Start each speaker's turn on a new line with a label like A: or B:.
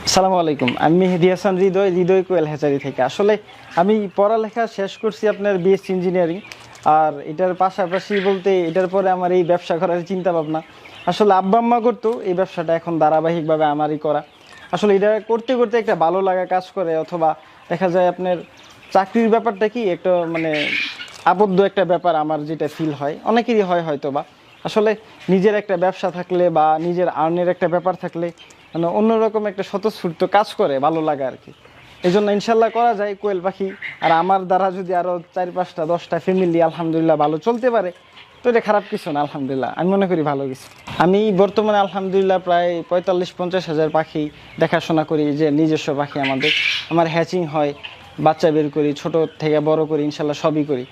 A: আসসালামু আলাইকুম, আমি মেহেদী হাসান হৃদয় কোয়েল হ্যাচারি থেকে। আসলে আমি পড়ালেখা শেষ করছি আপনার বিএসসি ইঞ্জিনিয়ারিং। আর এটার পাশাপাশি বলতে এটার পরে আমার এই ব্যবসা করার চিন্তা ভাবনা। আসলে আব্বা আম্মা করতো এই ব্যবসাটা, এখন ধারাবাহিকভাবে আমারই করা। আসলে এটা করতে করতে একটা ভালো লাগা কাজ করে, অথবা দেখা যায় আপনার চাকরির ব্যাপারটা কি একটা মানে আবদ্ধ একটা ব্যাপার, আমার যেটা ফিল হয়, অনেকেরই হয় হয়তো বা। আসলে নিজের একটা ব্যবসা থাকলে বা নিজের আর্নের একটা ব্যাপার থাকলে মানে অন্যরকম একটা স্বতঃস্ফূর্ত কাজ করে, ভালো লাগে আর কি। এই জন্য ইনশাল্লাহ করা যায় কোয়েল পাখি। আর আমার দ্বারা যদি আরও 4-5টা-10টা ফ্যামিলি আলহামদুলিল্লাহ ভালো চলতে পারে, তো এটা খারাপ কিছু না। আলহামদুলিল্লাহ আমি মনে করি ভালো কিছু। আমি বর্তমানে আলহামদুলিল্লাহ প্রায় 45-50 হাজার পাখি দেখাশোনা করি, যে নিজস্ব পাখি আমার হ্যাচিং হয়, বাচ্চা বের করি, ছোট থেকে বড় করি, ইনশাল্লাহ সবই করি।